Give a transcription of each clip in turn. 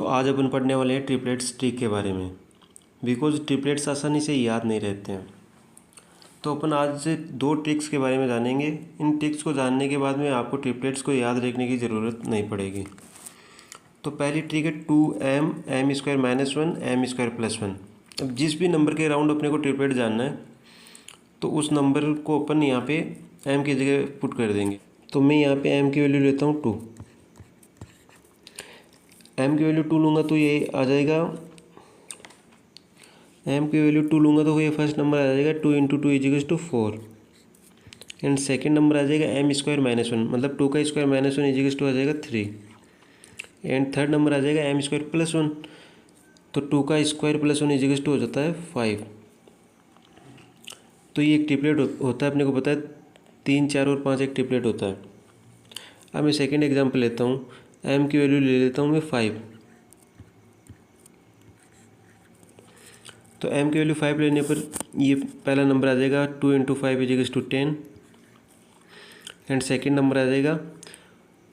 आज अपन पढ़ने वाले हैं ट्रिपलेट्स ट्रिक के बारे में। बिकॉज ट्रिपलेट्स आसानी से याद नहीं रहते हैं, तो अपन आज से दो ट्रिक्स के बारे में जानेंगे। इन ट्रिक्स को जानने के बाद में आपको ट्रिपलेट्स को याद रखने की ज़रूरत नहीं पड़ेगी। तो पहली ट्रिक है 2m m square minus 1 m square plus 1। अब जिस भी नंबर के अराउंड अपने को ट्रिपलेट जानना है तो उस नंबर को अपन यहाँ पे m की जगह पुट कर देंगे। तो मैं यहाँ पे m की वैल्यू लेता हूँ 2। m की वैल्यू 2 लूँगा तो ये आ जाएगा, m की वैल्यू 2 लूँगा तो ये फर्स्ट नंबर आ जाएगा 2 into 2 equals to 4। And second number आ जाएगा m स्क्वायर माइनस 1, मतलब 2 का स्क्वायर माइनस 1 इजिकल्स टू आ जाएगा 3। एंड थर्ड नंबर आ जाएगा m स्क्वायर प्लस 1, तो 2 का स्क्वायर प्लस 1 इजिकल्स टू हो जाता है 5। तो ये एक ट्रिपलेट होता है, अपने को पता है 3, 4 और 5 एक ट्रिपलेट होता है। अब मैं सेकेंड एग्जाम्पल लेता हूँ, m की वैल्यू ले लेता हूँ मैं 5। तो m की वैल्यू 5 लेने पर ये पहला नंबर आ जाएगा 2 into 5 equals to 10। And second number आ जाएगा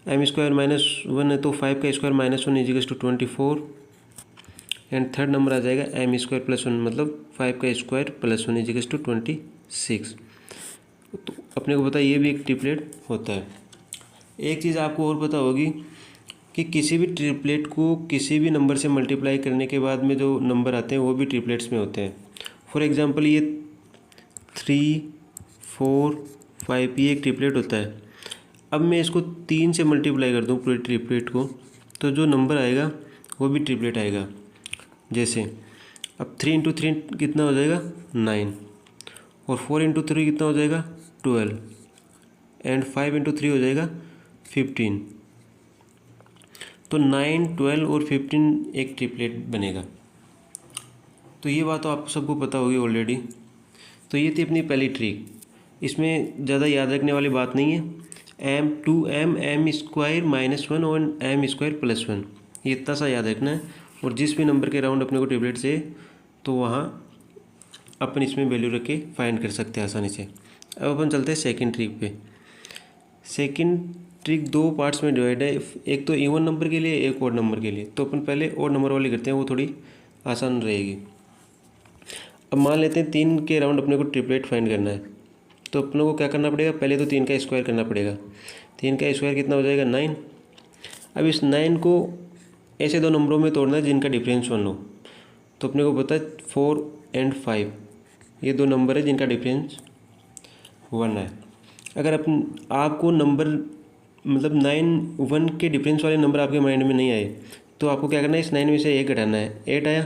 m स्क्वायर माइनस 1 है तो 5 का square minus 1 equals to 24। And third number आ जाएगा m स्क्वायर प्लस 1, मतलब 5 का स्क्वायर प्लस 1 इजिकल्स टू 26। तो अपने को पता है ये भी एक ट्रिपलेट होता है। एक चीज़ आपको और पता होगी कि किसी भी ट्रिपलेट को किसी भी नंबर से मल्टीप्लाई करने के बाद में जो नंबर आते हैं वो भी ट्रिपलेट्स में होते हैं। फॉर एग्जांपल ये 3, 4, 5 ये एक ट्रिपलेट होता है। अब मैं इसको 3 से मल्टीप्लाई कर दूँ पूरे ट्रिपलेट को, तो जो नंबर आएगा वो भी ट्रिपलेट आएगा। जैसे अब 3 इंटू 3 कितना हो जाएगा 9, और 4 इंटू 3 कितना हो जाएगा 12, एंड 5 इंटू 3 हो जाएगा 15। तो 9, 12 और 15 एक ट्रिपलेट बनेगा। तो ये बात तो आप सबको पता होगी ऑलरेडी। तो ये थी अपनी पहली ट्रिक। इसमें ज़्यादा याद रखने वाली बात नहीं है। m m स्क्वायर माइनस 1 और m स्क्वायर प्लस 1, ये इतना सा याद रखना है। और जिस भी नंबर के राउंड अपने को ट्रिपलेट से तो वहाँ अपन इसमें वैल्यू रख के फाइंड कर सकते हैं आसानी से। अब अपन चलते हैं सेकेंड ट्रिक पे। सेकेंड ट्रिक दो पार्ट्स में डिवाइड है, एक तो इवन नंबर के लिए, एक ओड नंबर के लिए। तो अपन पहले ओड नंबर वाली करते हैं, वो थोड़ी आसान रहेगी। अब मान लेते हैं 3 के अराउंड अपने को ट्रिपलेट फाइंड करना है, तो अपने को क्या करना पड़ेगा, पहले तो 3 का स्क्वायर करना पड़ेगा। 3 का स्क्वायर कितना हो जाएगा 9। अब इस 9 को ऐसे दो नंबरों में तोड़ना है जिनका डिफरेंस 1 हो। तो अपने को पता है 4 एंड 5 ये दो नंबर है जिनका डिफरेंस 1 है। अगर आपको नंबर मतलब 9, 1 के डिफरेंस वाले नंबर आपके माइंड में नहीं आए तो आपको क्या करना है, इस 9 में से 1 घटाना है। 8 आया,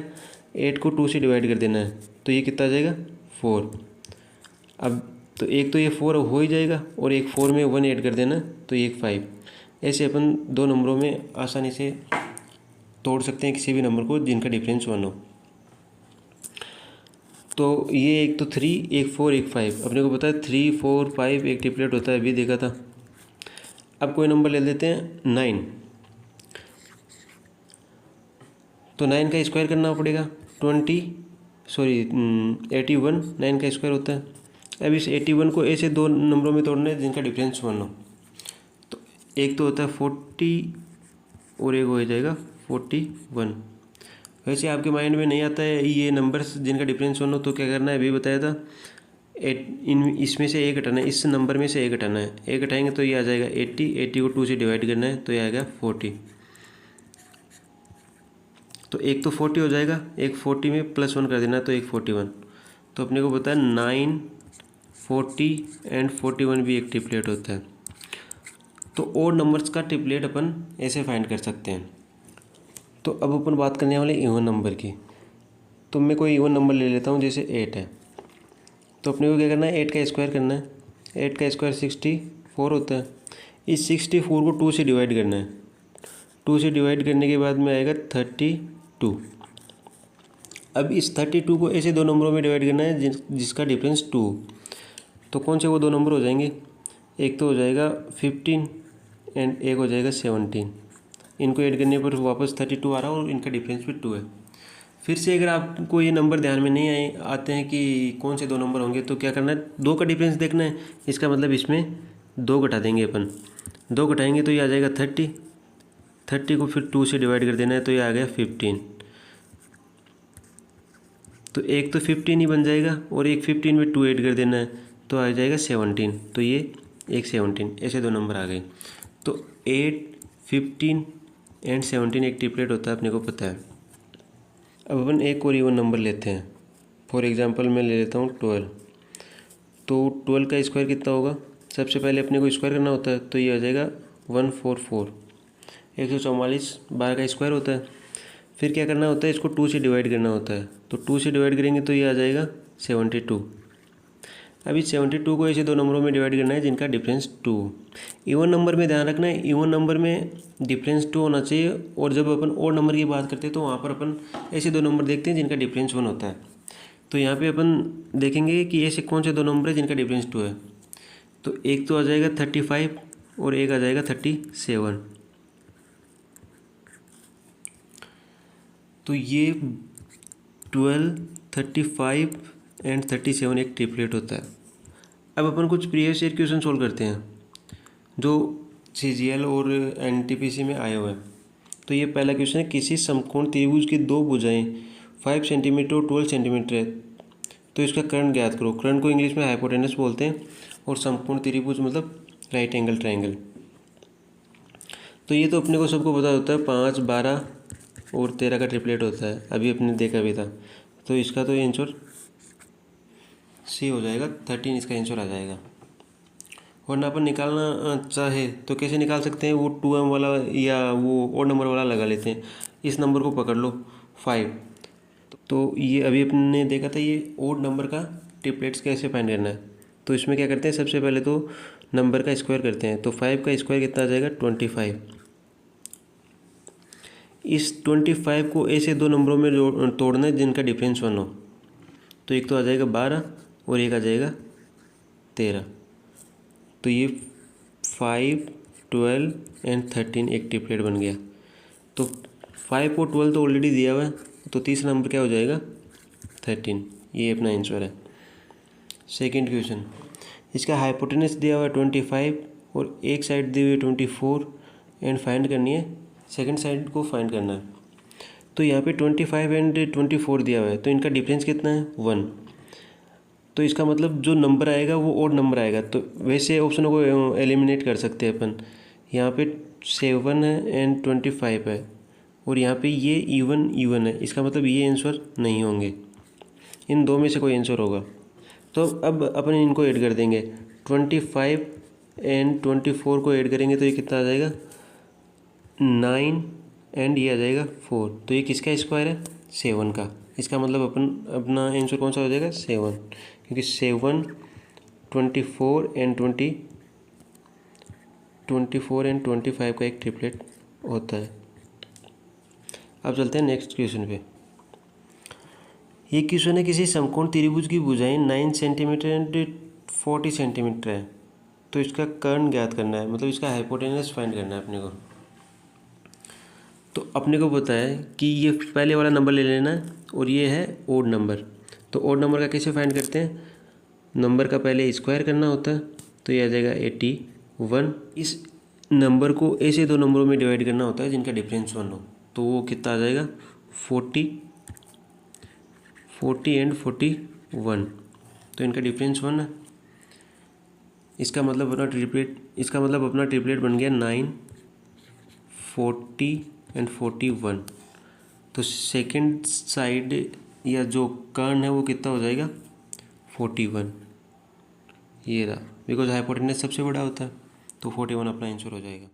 8 को 2 से डिवाइड कर देना है, तो ये कितना आ जाएगा 4। अब तो एक तो ये 4 हो ही जाएगा, और एक 4 में 1 ऐड कर देना तो ये 5। ऐसे अपन दो नंबरों में आसानी से तोड़ सकते हैं किसी भी नंबर को जिनका डिफरेंस 1 हो। तो ये एक तो 3, एक 4, एक 5। अपने को पता है 3, 4, 5 एक ट्रिपलेट होता है, अभी देखा था। अब कोई नंबर ले लेते हैं 9, तो 9 का स्क्वायर करना पड़ेगा 81। 9 का स्क्वायर होता है। अब इस 81 को ऐसे दो नंबरों में तोड़ना है जिनका डिफरेंस 1 हो। तो एक तो होता है 40 और एक हो जाएगा 41। वैसे आपके माइंड में नहीं आता है ये नंबर्स जिनका डिफरेंस 1 हो, तो क्या करना है, अभी बताया था। इसमें से 1 घटाना है, इस नंबर में से 1 घटाना है। 1 घटाएंगे तो ये आ जाएगा 80। 80 को 2 से डिवाइड करना है तो ये आएगा 40। तो एक तो 40 हो जाएगा, एक 40 में प्लस 1 कर देना तो एक 41। तो अपने को पता है 9, 40 एंड 41 भी एक ट्रिपलेट होता है। तो और नंबर्स का ट्रिपलेट अपन ऐसे फाइंड कर सकते हैं। तो अब अपन बात करने वाले इवन नंबर की। तो मैं कोई इवन नंबर ले लेता हूँ, जैसे 8 है। तो अपने को क्या करना है, 8 का स्क्वायर करना है। 8 का स्क्वायर 64 होता है। इस 64 को 2 से डिवाइड करना है। 2 से डिवाइड करने के बाद में आएगा 32। अब इस 32 को ऐसे दो नंबरों में डिवाइड करना है जिसका डिफरेंस 2। तो कौन से वो दो नंबर हो जाएंगे, एक तो हो जाएगा 15 एंड एक हो जाएगा 17। इनको ऐड करने पर वापस 32 आ रहा है और इनका डिफरेंस भी 2 है। फिर से अगर आपको ये नंबर ध्यान में नहीं आते हैं कि कौन से दो नंबर होंगे, तो क्या करना है, 2 का डिफरेंस देखना है। इसका मतलब इसमें 2 घटा देंगे अपन। 2 घटाएंगे तो ये आ जाएगा 30। 30 को फिर 2 से डिवाइड कर देना है, तो ये आ गया 15। तो एक तो 15 ही बन जाएगा और एक 15 में 2 ऐड कर देना है, तो आ जाएगा 17। तो ये एक 17, ऐसे 2 नंबर आ गए। तो 8, 15 एंड 17 एक ट्रिपलेट होता है, अपने को पता है। अब अपन एक और इवन नंबर लेते हैं। फॉर एग्जांपल मैं ले लेता हूँ 12। तो 12 का स्क्वायर कितना होगा? सबसे पहले अपने को स्क्वायर करना होता है, तो ये आ जाएगा 144। 144 12 का स्क्वायर होता है। फिर क्या करना होता है, इसको 2 से डिवाइड करना होता है। तो 2 से डिवाइड करेंगे तो ये आ जाएगा 72। अभी 72 को ऐसे 2 नंबरों में डिवाइड करना है जिनका डिफरेंस 2। इवन नंबर में ध्यान रखना है, इवन नंबर में डिफरेंस 2 होना चाहिए। और जब अपन ओड नंबर की बात करते हैं तो वहाँ पर अपन ऐसे 2 नंबर देखते हैं जिनका डिफरेंस 1 होता है। तो यहाँ पे अपन देखेंगे कि ऐसे कौन से 2 नंबर है जिनका डिफरेंस 2 है। तो एक तो आ जाएगा 35 और एक आ जाएगा 37। तो ये 12, 35 एंड 37 एक ट्रिपलेट होता है। अब अपन कुछ प्रीवियस ईयर क्वेश्चन सोल्व करते हैं जो CGL और NTPC में आए हुए हैं। तो ये पहला क्वेश्चन है, किसी समकोण त्रिभुज की 2 भुजाएं 5 सेंटीमीटर और 12 सेंटीमीटर है, तो इसका कर्ण ज्ञात करो। कर्ण को इंग्लिश में हाइपोटेनस बोलते हैं और समकोण त्रिभुज मतलब राइट एंगल ट्रायंगल। तो ये तो अपने को सबको पता होता है, 5, 12 और 13 का ट्रिपलेट होता है, अभी अपने देखा भी था। तो इसका तो आंसर सी हो जाएगा, 13 इसका आंसर आ जाएगा। वरना अपन निकालना चाहे तो कैसे निकाल सकते हैं, वो 2m वाला या वो ओड नंबर वाला लगा लेते हैं। इस नंबर को पकड़ लो 5। तो ये अभी अपने देखा था, ये ओड नंबर का ट्रिपलेट्स कैसे फाइंड करना है। तो इसमें क्या करते हैं, सबसे पहले तो नंबर का स्क्वायर करते हैं। तो 5 का स्क्वायर कितना आ जाएगा? 25। इस 25 को ऐसे 2 नंबरों में तोड़ना है जिनका डिफरेंस 1 हो। तो एक तो आ जाएगा 12 और एक आ जाएगा 13। तो ये 5, 12 एंड 13 एक ट्रिपलेट बन गया। तो 5 और 12 तो ऑलरेडी दिया हुआ है, तो तीसरा नंबर क्या हो जाएगा? 13। ये अपना आंसर है। सेकंड क्वेश्चन, इसका हाइपोटेनस दिया हुआ है 25 और एक साइड दी हुई है 24 एंड फाइंड करनी है, सेकंड साइड को फाइंड करना है। तो यहाँ पे 25 एंड 24 दिया हुआ है, तो इनका डिफरेंस कितना है? 1। तो इसका मतलब जो नंबर आएगा वो ओड नंबर आएगा। तो वैसे ऑप्शनों को एलिमिनेट कर सकते हैं अपन। यहाँ पे 7 है एंड 25 है और यहाँ पे ये इवन है, इसका मतलब ये आंसर नहीं होंगे, इन 2 में से कोई आंसर होगा। तो अब अपन इनको ऐड कर देंगे, 25 एंड 24 को ऐड करेंगे तो ये कितना आ जाएगा? 9 एंड ये आ जाएगा 4। तो ये किसका स्क्वायर है? 7 का। इसका मतलब अपना आंसर कौन सा हो जाएगा? 7, क्योंकि 7, 24 एंड 25 का एक ट्रिपलेट होता है। अब चलते हैं नेक्स्ट क्वेश्चन पे। ये क्वेश्चन है, किसी समकोण त्रिभुज की भुजाएं 9 सेंटीमीटर एंड 40 सेंटीमीटर है, तो इसका कर्ण ज्ञात करना है, मतलब इसका हाइपोटेनस फाइंड करना है अपने को। तो अपने को पता है कि ये पहले वाला नंबर ले लेना है और ये है ओड नंबर। तो ओड नंबर का कैसे फाइंड करते हैं, नंबर का पहले स्क्वायर करना होता है, तो ये आ जाएगा 81। इस नंबर को ऐसे 2 नंबरों में डिवाइड करना होता है जिनका डिफरेंस 1 हो। तो वो कितना आ जाएगा? 40 एंड 41। तो इनका डिफरेंस 1 है। इसका मतलब अपना ट्रिपलेट बन गया 9, 40 एंड 41। तो सेकंड साइड या जो कर्ण है वो कितना हो जाएगा? 41। ये रहा, बिकॉज हाइपोटेनस सबसे बड़ा होता है, तो 41 अपना आंसर हो जाएगा।